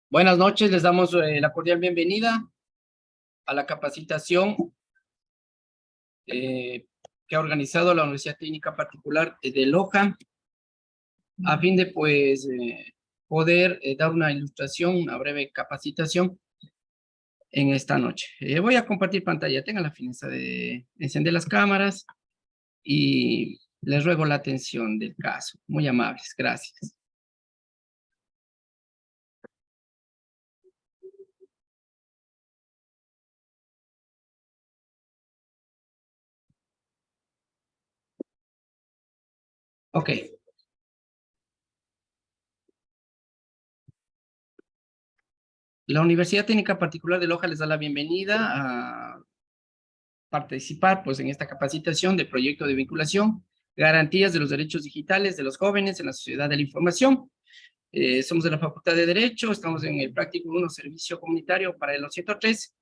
Buenas noches, les damos la cordial bienvenida a la capacitación que ha organizado la Universidad Técnica Particular de Loja a fin de poder dar una ilustración, una breve capacitación en esta noche. Voy a compartir pantalla, tengan la fineza de encender las cámaras y les ruego la atención del caso. Muy amables, gracias. Ok. La Universidad Técnica Particular de Loja les da la bienvenida a participar pues, en esta capacitación de proyecto de vinculación, garantías de los derechos digitales de los jóvenes en la sociedad de la información. Somos de la Facultad de Derecho, estamos en el práctico 1 Servicio Comunitario para el 203.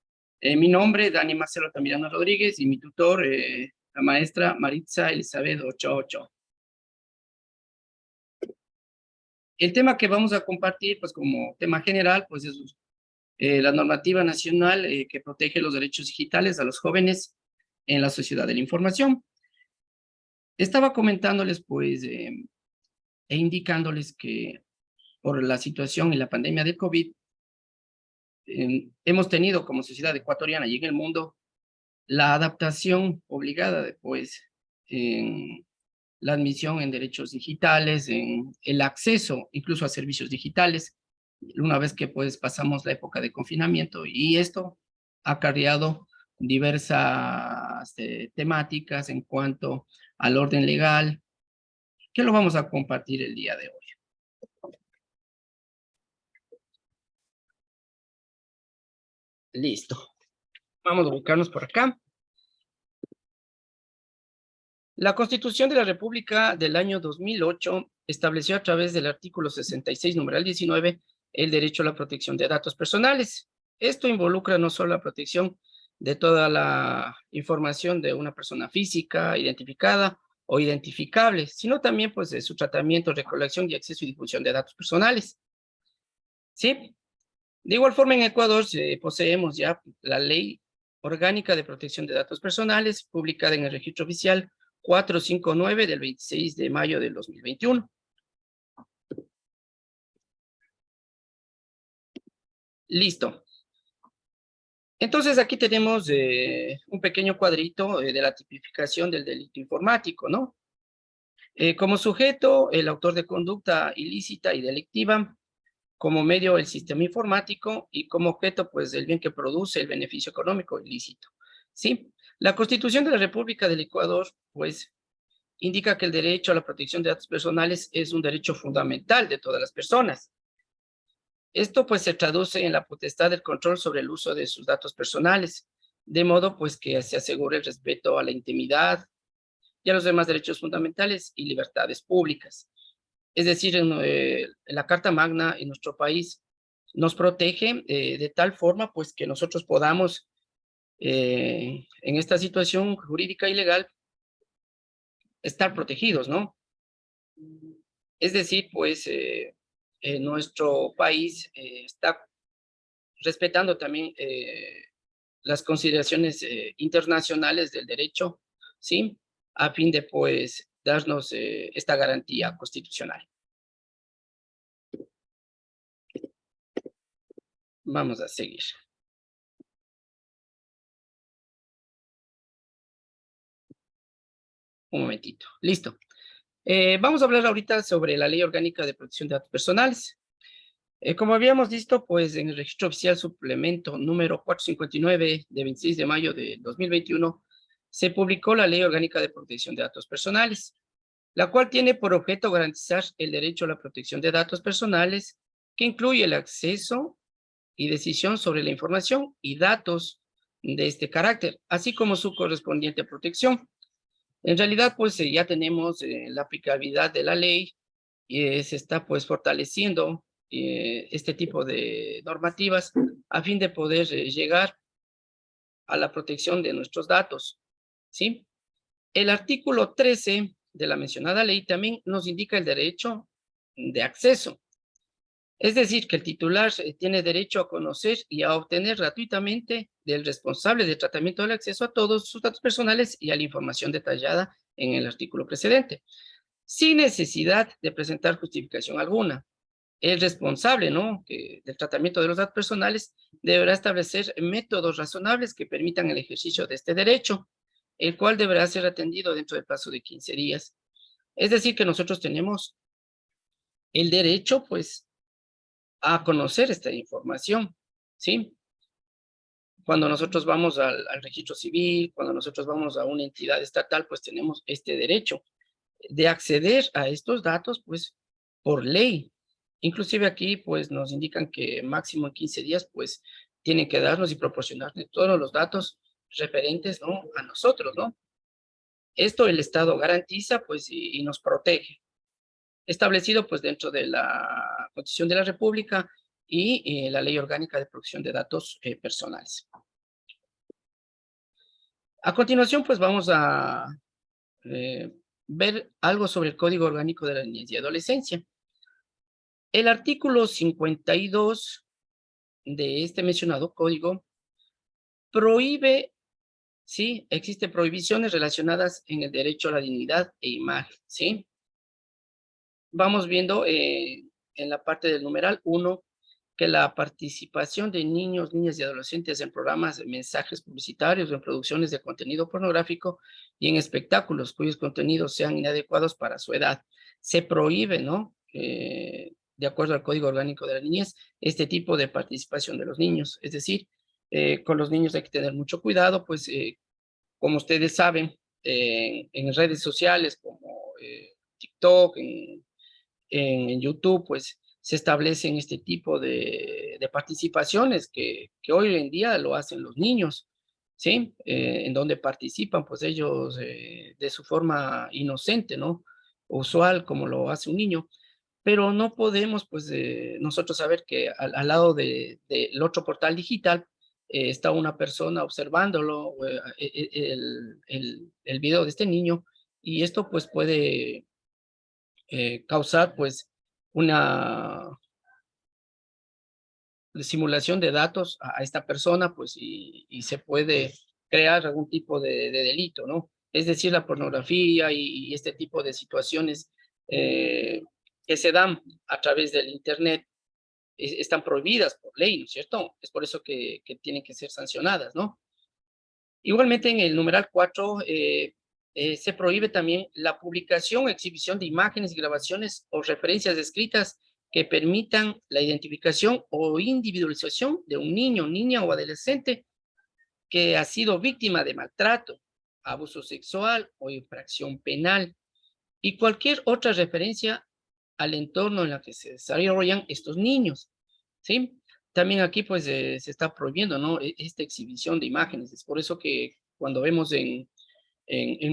Mi nombre, Dani Marcelo Tamirano Rodríguez, y mi tutor, la maestra Maritza Elizabeth Ochoa. El tema que vamos a compartir, pues como tema general, pues es la normativa nacional que protege los derechos digitales a los jóvenes en la sociedad de la información. Estaba comentándoles, pues, e indicándoles que por la situación y la pandemia del COVID, hemos tenido como sociedad ecuatoriana y en el mundo la adaptación obligada de, pues, en la admisión en derechos digitales, en el acceso incluso a servicios digitales, una vez que pues pasamos la época de confinamiento, y esto ha acarreado diversas temáticas en cuanto al orden legal, que lo vamos a compartir el día de hoy. Listo. Vamos a ubicarnos por acá. La Constitución de la República del año 2008 estableció a través del artículo 66, numeral 19, el derecho a la protección de datos personales. Esto involucra no solo la protección de toda la información de una persona física, identificada o identificable, sino también pues de su tratamiento, recolección y acceso y difusión de datos personales. ¿Sí? De igual forma, en Ecuador poseemos ya la Ley Orgánica de Protección de Datos Personales, publicada en el Registro Oficial 459 del 26 de mayo del 2021. Listo. Entonces, aquí tenemos un pequeño cuadrito de la tipificación del delito informático, ¿no? Como sujeto, el autor de conducta ilícita y delictiva; como medio, el sistema informático; y como objeto, pues, el bien que produce el beneficio económico ilícito, ¿sí? La Constitución de la República del Ecuador, pues, indica que el derecho a la protección de datos personales es un derecho fundamental de todas las personas. Esto, pues, se traduce en la potestad del control sobre el uso de sus datos personales, de modo, pues, que se asegure el respeto a la intimidad y a los demás derechos fundamentales y libertades públicas. Es decir, la Carta Magna en nuestro país nos protege de tal forma, pues, que nosotros podamos, en esta situación jurídica y legal, estar protegidos, ¿no? Es decir, pues, nuestro país está respetando también las consideraciones internacionales del derecho, ¿sí? A fin de, pues, darnos esta garantía constitucional. Vamos a seguir. Un momentito. Listo. Vamos a hablar ahorita sobre la Ley Orgánica de Protección de Datos Personales. Como habíamos visto, pues, en el Registro Oficial Suplemento número 459 de 26 de mayo de 2021, se publicó la Ley Orgánica de Protección de Datos Personales, la cual tiene por objeto garantizar el derecho a la protección de datos personales, que incluye el acceso y decisión sobre la información y datos de este carácter, así como su correspondiente protección. En realidad, pues, ya tenemos la aplicabilidad de la ley, y se está, pues, fortaleciendo este tipo de normativas a fin de poder llegar a la protección de nuestros datos, ¿sí? El artículo 13 de la mencionada ley también nos indica el derecho de acceso. Es decir, que el titular tiene derecho a conocer y a obtener gratuitamente del responsable de tratamiento del acceso a todos sus datos personales y a la información detallada en el artículo precedente, sin necesidad de presentar justificación alguna. El responsable, ¿no?, del tratamiento de los datos personales deberá establecer métodos razonables que permitan el ejercicio de este derecho, el cual deberá ser atendido dentro del plazo de 15 días. Es decir, que nosotros tenemos el derecho, pues, a conocer esta información, ¿sí? Cuando nosotros vamos al registro civil, cuando nosotros vamos a una entidad estatal, pues tenemos este derecho de acceder a estos datos, pues, por ley. Inclusive aquí, pues, nos indican que máximo en 15 días, pues, tienen que darnos y proporcionarnos todos los datos referentes, ¿no?, a nosotros, ¿no? Esto el Estado garantiza, pues, y nos protege. Establecido, pues, dentro de la Constitución de la República y la Ley Orgánica de Protección de Datos Personales. A continuación, pues, vamos a eh, ver algo sobre el Código Orgánico de la Niñez y Adolescencia. El artículo 52 de este mencionado código prohíbe, sí, existen prohibiciones relacionadas en el derecho a la dignidad e imagen, ¿sí? Vamos viendo en la parte del numeral 1 que la participación de niños, niñas y adolescentes en programas de mensajes publicitarios o en producciones de contenido pornográfico y en espectáculos cuyos contenidos sean inadecuados para su edad. Se prohíbe, ¿no? De acuerdo al Código Orgánico de la Niñez, este tipo de participación de los niños. Es decir, con los niños hay que tener mucho cuidado, pues como ustedes saben, en redes sociales como TikTok, en YouTube, pues se establecen este tipo de participaciones que hoy en día lo hacen los niños, ¿sí? En donde participan, pues ellos de su forma inocente, ¿no? Usual, como lo hace un niño, pero no podemos, pues, nosotros saber que al lado del otro portal digital está una persona observándolo, el video de este niño, y esto, pues, puede causar, pues, una simulación de datos a esta persona, pues, y se puede crear algún tipo de delito, ¿no? Es decir, la pornografía y este tipo de situaciones eh, que se dan a través del Internet están prohibidas por ley, ¿no es cierto? Es por eso que tienen que ser sancionadas, ¿no? Igualmente, en el numeral 4 se prohíbe también la publicación o exhibición de imágenes, grabaciones o referencias escritas que permitan la identificación o individualización de un niño, niña o adolescente que ha sido víctima de maltrato, abuso sexual o infracción penal, y cualquier otra referencia al entorno en la que se desarrollan estos niños, ¿sí? También aquí, pues, se está prohibiendo, ¿no? Esta exhibición de imágenes. Es por eso que cuando vemos en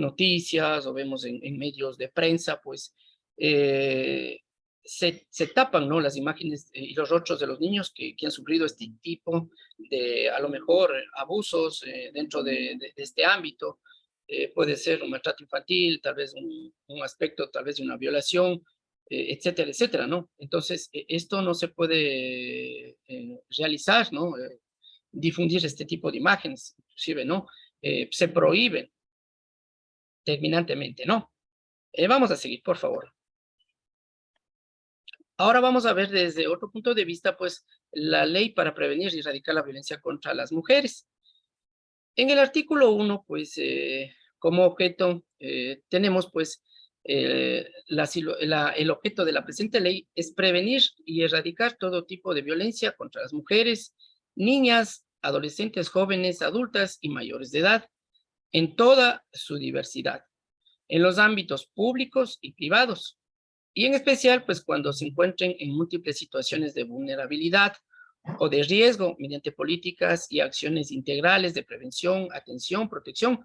noticias o vemos en medios de prensa, pues, eh, se tapan, ¿no?, las imágenes y los rostros de los niños que han sufrido este tipo de, a lo mejor, abusos dentro de este ámbito. Puede ser un maltrato infantil, tal vez un aspecto, tal vez de una violación, etcétera, etcétera, ¿no? Entonces, esto no se puede realizar, ¿no? Difundir este tipo de imágenes, inclusive, ¿no? Se prohíben terminantemente, ¿no? Vamos a seguir, por favor. Ahora vamos a ver desde otro punto de vista, pues, la ley para prevenir y erradicar la violencia contra las mujeres. En el artículo 1, pues, como objeto, tenemos, pues, el objeto de la presente ley es prevenir y erradicar todo tipo de violencia contra las mujeres, niñas, adolescentes, jóvenes, adultas y mayores de edad, en toda su diversidad, en los ámbitos públicos y privados, y en especial, pues, cuando se encuentren en múltiples situaciones de vulnerabilidad o de riesgo mediante políticas y acciones integrales de prevención, atención, protección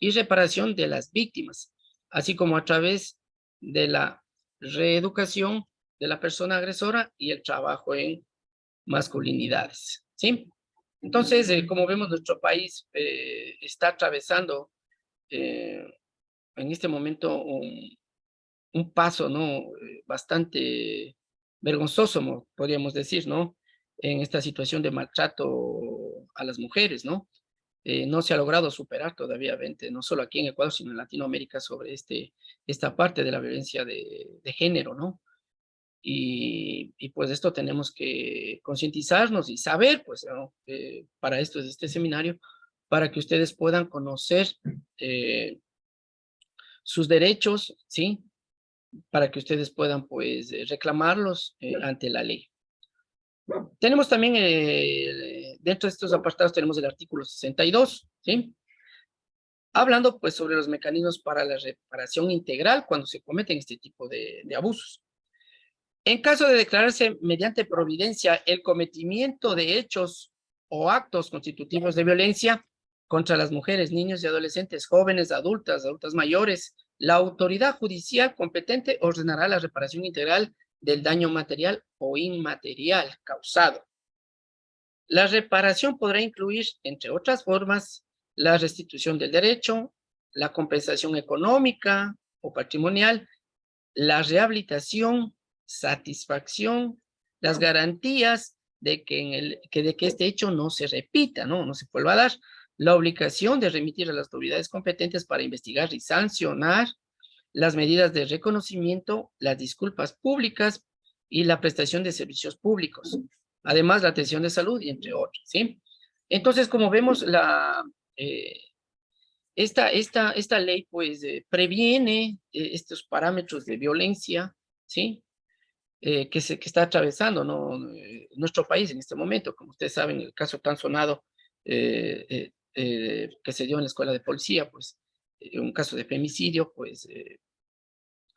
y reparación de las víctimas, así como a través de la reeducación de la persona agresora y el trabajo en masculinidades, ¿sí? Entonces, como vemos, nuestro país está atravesando eh, en este momento un paso, ¿no? Bastante vergonzoso, podríamos decir, ¿no? En esta situación de maltrato a las mujeres, ¿no? No se ha logrado superar todavía, no solo aquí en Ecuador, sino en Latinoamérica, sobre esta parte de la violencia de género, ¿no? Y pues esto tenemos que concientizarnos y saber, pues, ¿no? Para esto es este seminario, para que ustedes puedan conocer eh, sus derechos, ¿sí? Para que ustedes puedan, pues, reclamarlos ante la ley. Tenemos también, dentro de estos apartados, tenemos el artículo 62, ¿sí? Hablando, pues, sobre los mecanismos para la reparación integral cuando se cometen este tipo de abusos. En caso de declararse mediante providencia el cometimiento de hechos o actos constitutivos de violencia contra las mujeres, niños y adolescentes, jóvenes, adultas mayores, la autoridad judicial competente ordenará la reparación integral del daño material o inmaterial causado. La reparación podrá incluir, entre otras formas, la restitución del derecho, la compensación económica o patrimonial, la rehabilitación, satisfacción, las garantías de que este hecho no se repita, no se vuelva a dar, la obligación de remitir a las autoridades competentes para investigar y sancionar, las medidas de reconocimiento, las disculpas públicas y la prestación de servicios públicos, además la atención de salud y entre otros, ¿sí? Entonces, como vemos, eh, esta ley, pues, previene estos parámetros de violencia, ¿sí? Que está atravesando, ¿no? Nuestro país en este momento, como ustedes saben, el caso tan sonado que se dio en la escuela de policía, pues, un caso de femicidio, pues,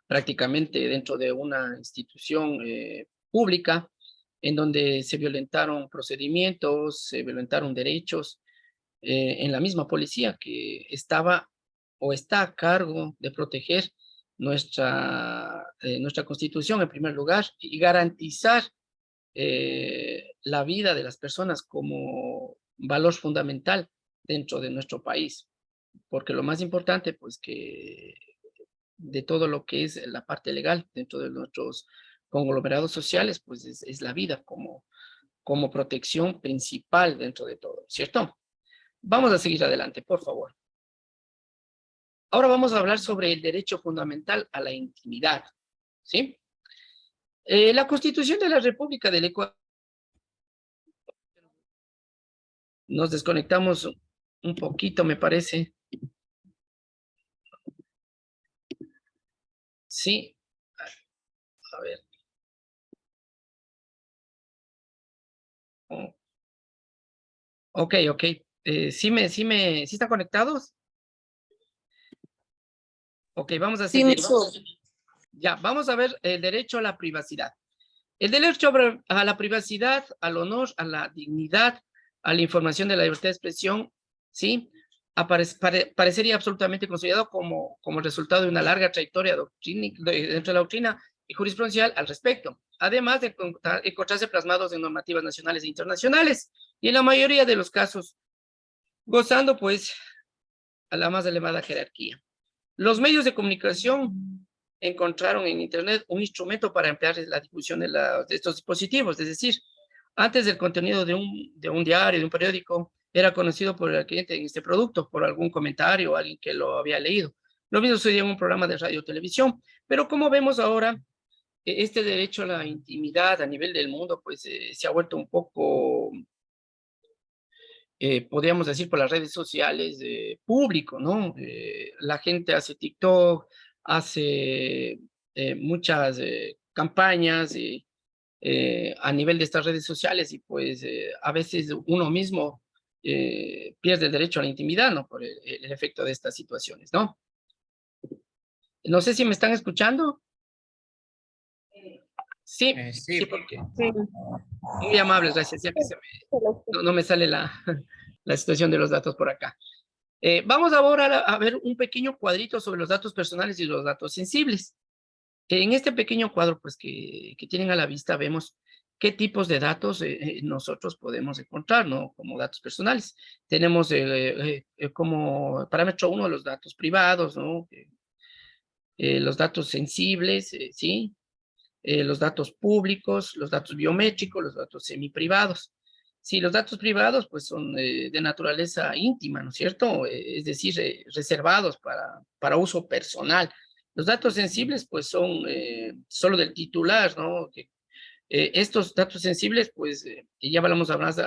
prácticamente dentro de una institución pública, en donde se violentaron procedimientos, se violentaron derechos, en la misma policía que estaba o está a cargo de proteger nuestra Constitución en primer lugar y garantizar la vida de las personas como valor fundamental dentro de nuestro país. Porque lo más importante, pues, que de todo lo que es la parte legal dentro de nuestros conglomerados sociales, pues es la vida como protección principal dentro de todo, ¿cierto? Vamos a seguir adelante, por favor. Ahora vamos a hablar sobre el derecho fundamental a la intimidad, ¿sí? La Constitución de la República del Ecuador, nos desconectamos un poquito, me parece. Sí, a ver. Oh, ok, ok. ¿Sí están conectados? Ok, vamos a Sí, seguir. Micho. Ya, vamos a ver el derecho a la privacidad. El derecho a la privacidad, al honor, a la dignidad, a la información de la libertad de expresión, ¿sí? Parecería absolutamente considerado como resultado de una larga trayectoria dentro de la doctrina y jurisprudencial al respecto, además de encontrarse plasmados en normativas nacionales e internacionales, y en la mayoría de los casos, gozando, pues, a la más elevada jerarquía. Los medios de comunicación encontraron en Internet un instrumento para ampliar la difusión de estos dispositivos, es decir, antes del contenido de un diario, de un periódico, era conocido por el cliente en este producto, por algún comentario o alguien que lo había leído. Lo mismo sucedió en un programa de radio o televisión, pero como vemos ahora, este derecho a la intimidad a nivel del mundo, pues se ha vuelto un poco, podríamos decir, por las redes sociales, público, ¿no? La gente hace TikTok, hace muchas campañas a nivel de estas redes sociales y pues a veces uno mismo pierde el derecho a la intimidad, ¿no? Por el efecto de estas situaciones, ¿no? No sé si me están escuchando. Sí, sí, Sí, porque Sí, muy amables, gracias, ya que no me sale la situación de los datos por acá. Vamos ahora a ver un pequeño cuadrito sobre los datos personales y los datos sensibles. En este pequeño cuadro, pues, que tienen a la vista, vemos qué tipos de datos nosotros podemos encontrar, ¿no? Como datos personales. Tenemos como parámetro 1 los datos privados, ¿no? Los datos sensibles, ¿sí? los datos públicos, los datos biométricos, los datos semiprivados. Sí, los datos privados pues son de naturaleza íntima, ¿no es cierto? Es decir, reservados para uso personal. Los datos sensibles pues son solo del titular, ¿no? Estos datos sensibles pues ya hablamos más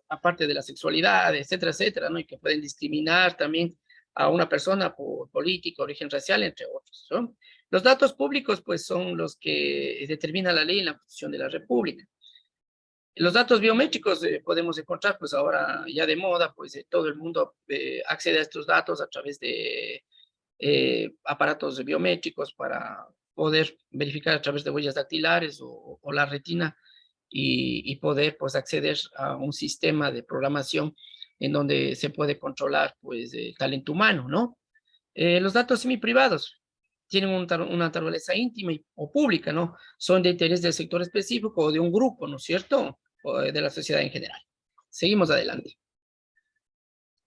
aparte de la sexualidad, etcétera, etcétera, ¿no? Y que pueden discriminar también a una persona por política, origen racial, entre otros, ¿no? Los datos públicos pues son los que determina la ley en la Constitución de la República. Los datos biométricos podemos encontrar, pues ahora ya de moda, pues todo el mundo accede a estos datos a través de aparatos biométricos para poder verificar a través de huellas dactilares o la retina y poder pues acceder a un sistema de programación en donde se puede controlar pues el talento humano, ¿no? Los datos semiprivados tienen una naturaleza íntima o pública, ¿no? Son de interés del sector específico o de un grupo, ¿no es cierto? O de la sociedad en general. Seguimos adelante.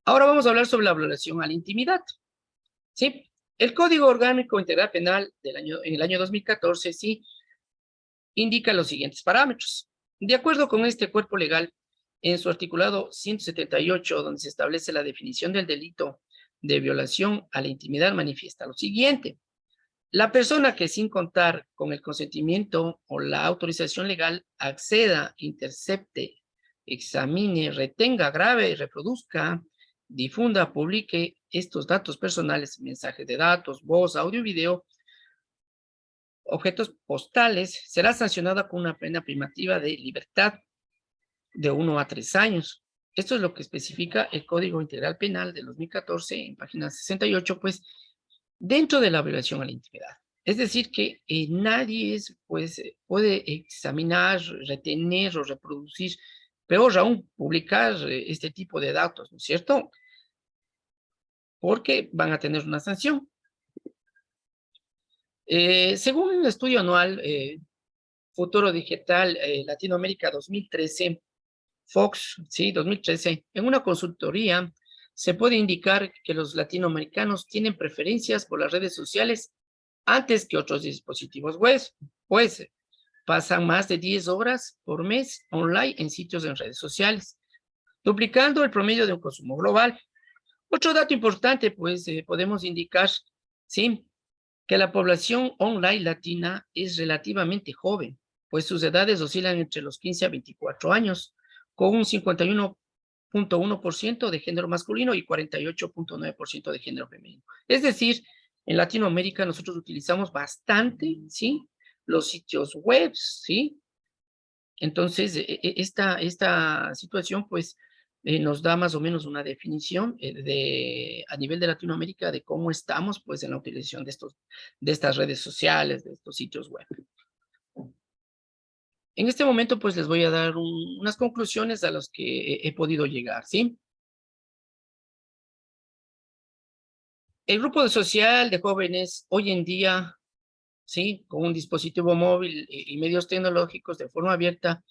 Ahora vamos a hablar sobre la violación a la intimidad, ¿sí? El Código Orgánico Integral Penal en el año 2014, sí, indica los siguientes parámetros. De acuerdo con este cuerpo legal, en su articulado 178, donde se establece la definición del delito de violación a la intimidad, manifiesta lo siguiente. La persona que sin contar con el consentimiento o la autorización legal acceda, intercepte, examine, retenga, grave y reproduzca, difunda, publique estos datos personales, mensajes de datos, voz, audio, video, objetos postales, será sancionada con una pena privativa de libertad de 1 a 3 años. Esto es lo que especifica el Código Integral Penal de 2014 en página 68, pues, dentro de la violación a la intimidad. Es decir, que nadie puede examinar, retener o reproducir, peor aún, publicar este tipo de datos, ¿no es cierto? Porque van a tener una sanción. Según un estudio anual, Futuro Digital Latinoamérica 2013, Fox, sí, 2013, en una consultoría se puede indicar que los latinoamericanos tienen preferencias por las redes sociales antes que otros dispositivos web, pues pasan más de 10 horas por mes online en sitios en redes sociales, duplicando el promedio de un consumo global. Otro dato importante, pues podemos indicar, sí, que la población online latina es relativamente joven, pues sus edades oscilan entre los 15 a 24 años, con un 51.1% de género masculino y 48.9% de género femenino. Es decir, en Latinoamérica nosotros utilizamos bastante, ¿sí? Los sitios web, ¿sí? Entonces, esta situación, pues, nos da más o menos una definición a nivel de Latinoamérica de cómo estamos, pues, en la utilización de estas redes sociales, de estos sitios web. En este momento, pues, les voy a dar unas conclusiones a las que he podido llegar, ¿sí? El grupo social de jóvenes hoy en día, ¿sí? Con un dispositivo móvil y medios tecnológicos de forma abierta,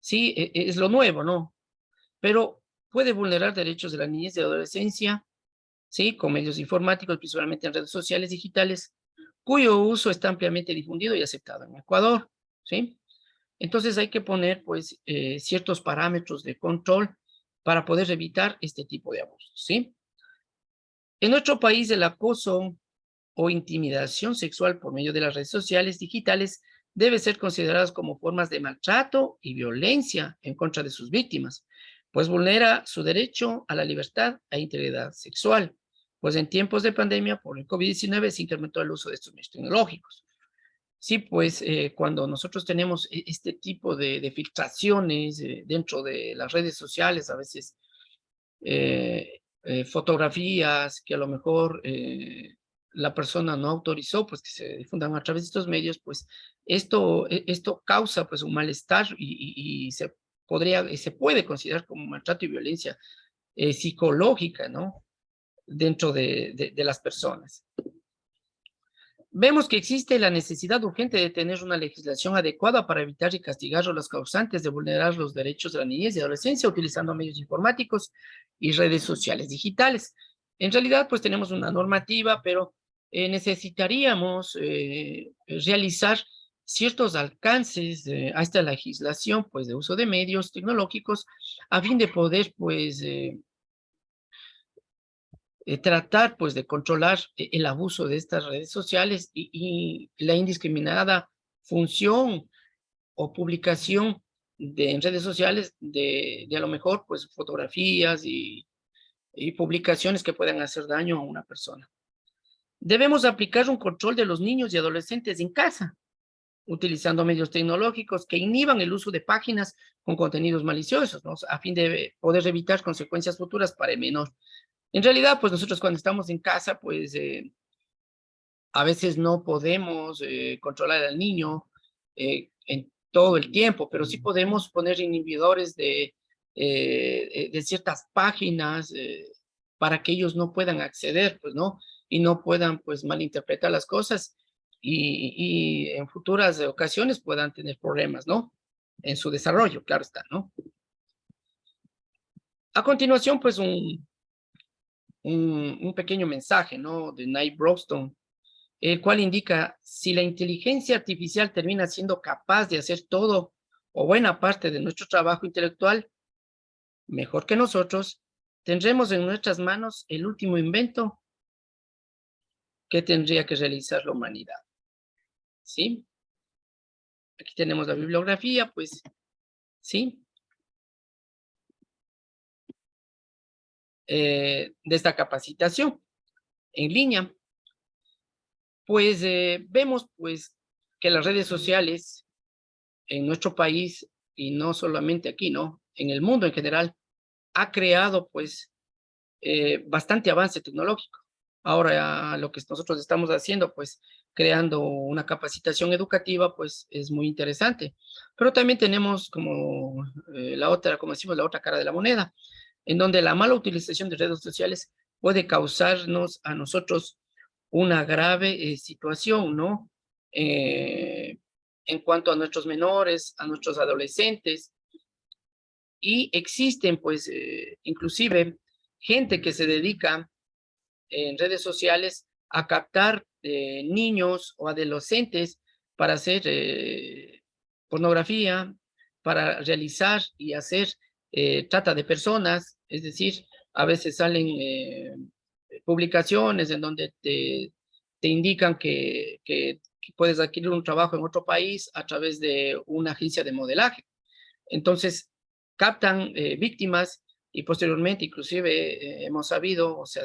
sí, es lo nuevo, ¿no? Pero puede vulnerar derechos de la niñez y adolescencia, ¿sí? Con medios informáticos, principalmente en redes sociales digitales, cuyo uso está ampliamente difundido y aceptado en Ecuador, ¿sí? Entonces hay que poner, pues, ciertos parámetros de control para poder evitar este tipo de abusos, ¿sí? En nuestro país, el acoso o intimidación sexual por medio de las redes sociales digitales debe ser consideradas como formas de maltrato y violencia en contra de sus víctimas, pues vulnera su derecho a la libertad e integridad sexual, pues en tiempos de pandemia por el COVID-19 se incrementó el uso de estos medios tecnológicos. Sí, pues cuando nosotros tenemos este tipo de filtraciones dentro de las redes sociales, a veces fotografías que a lo mejor la persona no autorizó, pues que se difundan a través de estos medios, pues esto causa pues un malestar y se puede considerar como maltrato y violencia psicológica, ¿no? Dentro de las personas. Vemos que existe la necesidad urgente de tener una legislación adecuada para evitar y castigar a los causantes de vulnerar los derechos de la niñez y adolescencia utilizando medios informáticos y redes sociales digitales. En realidad, pues tenemos una normativa, pero necesitaríamos realizar ciertos alcances a esta legislación, pues, de uso de medios tecnológicos, a fin de poder, pues, tratar, pues, de controlar el abuso de estas redes sociales y la indiscriminada función o publicación en redes sociales de a lo mejor, pues, fotografías y publicaciones que puedan hacer daño a una persona. Debemos aplicar un control de los niños y adolescentes en casa, utilizando medios tecnológicos que inhiban el uso de páginas con contenidos maliciosos, ¿no? A fin de poder evitar consecuencias futuras para el menor. En realidad, pues nosotros cuando estamos en casa, pues a veces no podemos controlar al niño en todo el tiempo, pero sí podemos poner inhibidores de ciertas páginas para que ellos no puedan acceder, pues, ¿no? Y no puedan, pues, malinterpretar las cosas y en futuras ocasiones puedan tener problemas, ¿no? En su desarrollo, claro está, ¿no? A continuación, pues, un pequeño mensaje, ¿no? De Knight Broxton, el cual indica, si la inteligencia artificial termina siendo capaz de hacer todo o buena parte de nuestro trabajo intelectual mejor que nosotros, tendremos en nuestras manos el último invento que tendría que realizar la humanidad, ¿sí? Aquí tenemos la bibliografía, pues, ¿sí? De esta capacitación en línea, pues vemos, pues, que las redes sociales en nuestro país, y no solamente aquí, ¿no? En el mundo en general, ha creado, pues, bastante avance tecnológico. Ahora, lo que nosotros estamos haciendo, pues, creando una capacitación educativa, pues, es muy interesante. Pero también tenemos como la otra, como decimos, la otra cara de la moneda, en donde la mala utilización de redes sociales puede causarnos a nosotros una grave situación, ¿no? Eh, en cuanto a nuestros menores, a nuestros adolescentes, y existen, pues, inclusive gente que se dedica en redes sociales a captar niños o adolescentes para hacer pornografía, para realizar y hacer trata de personas, es decir, a veces salen publicaciones en donde te indican que puedes adquirir un trabajo en otro país a través de una agencia de modelaje. Entonces, captan víctimas y posteriormente, inclusive, hemos sabido, o sea,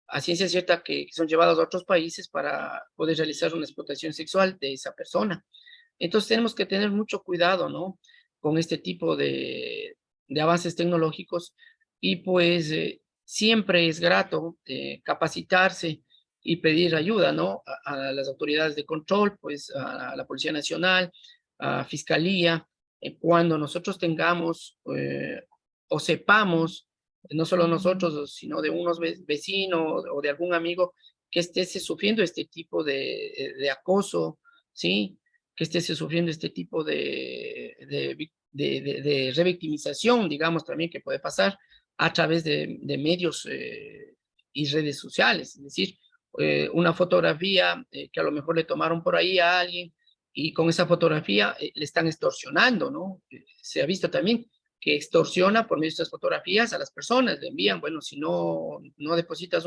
a ciencia cierta que son llevados a otros países para poder realizar una explotación sexual de esa persona. Entonces, tenemos que tener mucho cuidado, ¿no? Con este tipo de avances tecnológicos y pues siempre es grato capacitarse y pedir ayuda, ¿no? A las autoridades de control, pues a la Policía Nacional, a Fiscalía, cuando nosotros tengamos o sepamos, no solo nosotros, sino de unos vecinos o de algún amigo que esté sufriendo este tipo de acoso, ¿sí? Que esté sufriendo este tipo de revictimización, digamos, también que puede pasar a través de medios y redes sociales. Es decir, una fotografía que a lo mejor le tomaron por ahí a alguien y con esa fotografía le están extorsionando, ¿no? Se ha visto también que extorsiona por medio de estas fotografías a las personas, le envían, bueno, si no depositas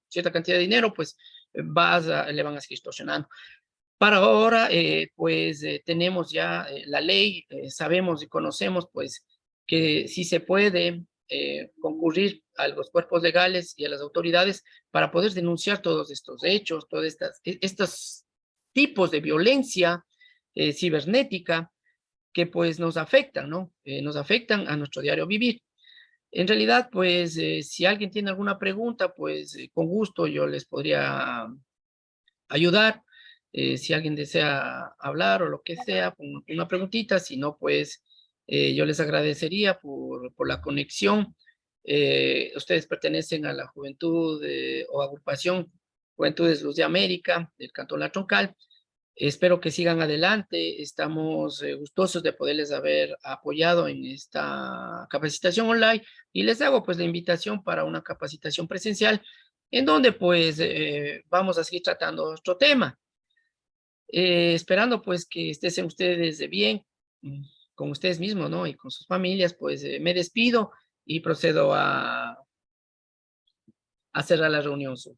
cierta cantidad de dinero, pues le van a seguir extorsionando. Para ahora, pues tenemos ya la ley, sabemos y conocemos, pues, que sí se puede concurrir a los cuerpos legales y a las autoridades para poder denunciar todos estos hechos, todos estos tipos de violencia cibernética que pues nos afectan, ¿no? Nos afectan a nuestro diario vivir. En realidad, pues, si alguien tiene alguna pregunta, pues, con gusto yo les podría ayudar. Si alguien desea hablar o lo que sea, una preguntita, si no, pues, yo les agradecería por la conexión. Ustedes pertenecen a la juventud o agrupación Juventudes Luz de América, del Cantón La Troncal. Espero que sigan adelante. Estamos gustosos de poderles haber apoyado en esta capacitación online y les hago pues la invitación para una capacitación presencial en donde pues vamos a seguir tratando otro tema. Esperando pues que estén ustedes de bien, mm, con ustedes mismos, ¿no? Y con sus familias, pues me despido y procedo a cerrar la reunión Zoom.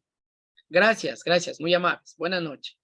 Gracias, gracias, muy amables. Buenas noches.